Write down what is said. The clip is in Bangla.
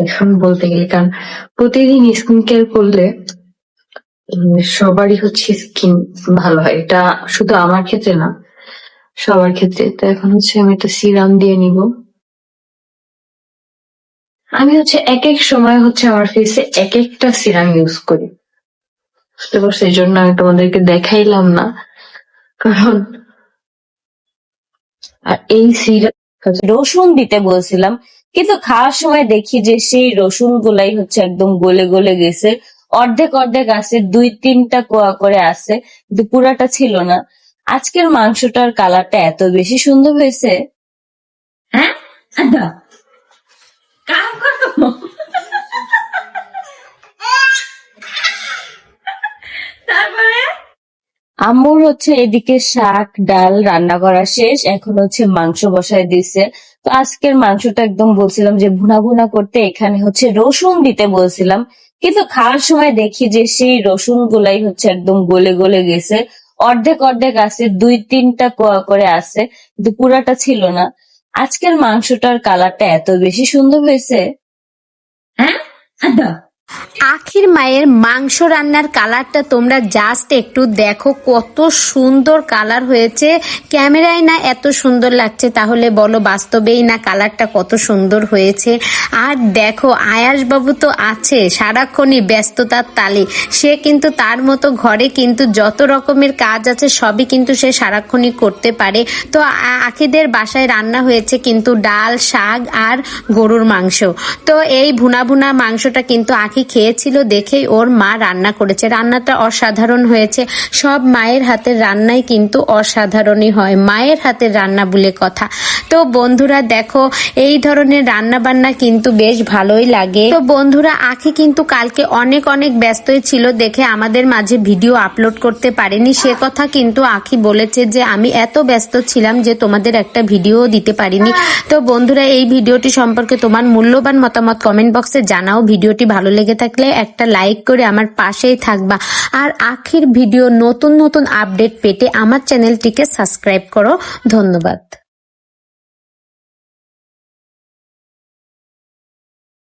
এখন বলতে গেলে, কারণ প্রতিদিন স্কিন কেয়ার করলে সবারই হচ্ছে স্কিন ভালো হয়। এটা শুধু আমার ক্ষেত্রে না, সবার ক্ষেত্রে। তো এখন হচ্ছে আমি একটা সিরাম দিয়ে নিব। আমি হচ্ছে এক এক সময় হচ্ছে আমার ফেসে এক একটা সিরাম ইউজ করি, বুঝতে পারছো? এই জন্য আমি তোমাদেরকে দেখাইলাম না, কারণ আর এই সিরাম রসুন দিতে বলছিলাম, কিন্তু খাওয়ার সময় দেখি যে সেই রসুন গুলাই হচ্ছে একদম গলে গলে গেছে। অর্ধেক অর্ধেক আছে, 2-3টা কোয়া করে আছে, কিন্তু পুরাটা ছিল না। আজকের মাংসটার কালারটা এত বেশি সুন্দর হয়েছে। হ্যাঁ আদা কাম করো। তারপরে আম্মুর হচ্ছে এদিকে শাক ডাল রান্না করা শেষ, এখন হচ্ছে মাংস বসায় দিছে। তো আজকের মাংসটা একদম বলছিলাম যে ভুনা ভুনা করতে, এখানে হচ্ছে রসুন দিতে বলছিলাম, কিন্তু খাওয়ার সময় দেখি যে সেই রসুন গুলাই হচ্ছে একদম গলে গলে গেছে। অর্ধেক অর্ধেক আছে, 2-3টা কোয়া করে আছে, কিন্তু পুরাটা ছিল না। আজকের মাংসটার কালারটা এত বেশি সুন্দর হয়েছে। হ্যাঁ আদা আখির মায়ের মাংস রান্নার কালারটা তোমরা জাস্ট একটু দেখো, কত সুন্দর কালার হয়েছে। ক্যামেরায় না এত সুন্দর লাগছে, তাহলে বলো বাস্তবেই না কালারটা কত সুন্দর হয়েছে। আর দেখো আয়াস বাবু তো আছে সারাক্ষণই ব্যস্ততার তালে, সে কিন্তু তার মতো ঘরে কিন্তু যত রকমের কাজ আছে সবই কিন্তু সে সারাক্ষণই করতে পারে। তো আখিদের বাসায় রান্না হয়েছে কিন্তু ডাল শাক আর গরুর মাংস। তো এই ভুনা ভুনা মাংসটা কিন্তু আখি খেয়েছিল দেখেই ওর মা রান্না করেছে। রান্নাটা অসাধারণ হয়েছে। সব মায়ের হাতের রান্নাই কিন্তু অসাধারণই হয়, মায়ের হাতের রান্না বলে কথা। তো বন্ধুরা দেখো, এই ধরনের রান্না বান্না কিন্তু বেশ ভালোই লাগে। তো বন্ধুরা আখি কিন্তু কালকে অনেক অনেক ব্যস্তই ছিল দেখে আমাদের মাঝে ভিডিও আপলোড করতে পারেনি। সে কথা কিন্তু আখি বলেছে যে আমি এত ব্যস্ত ছিলাম যে তোমাদের একটা ভিডিও দিতে পারিনি। তো বন্ধুরা এই ভিডিওটি সম্পর্কে তোমার মূল্যবান মতামত কমেন্ট বক্সে জানাও। ভিডিওটি ভালো লেগে থাকলে একটা লাইক করে আমার পাশেই থাকবা। আর আখির ভিডিও নতুন নতুন আপডেট পেতে আমার চ্যানেলটিকে সাবস্ক্রাইব করো। ধন্যবাদ।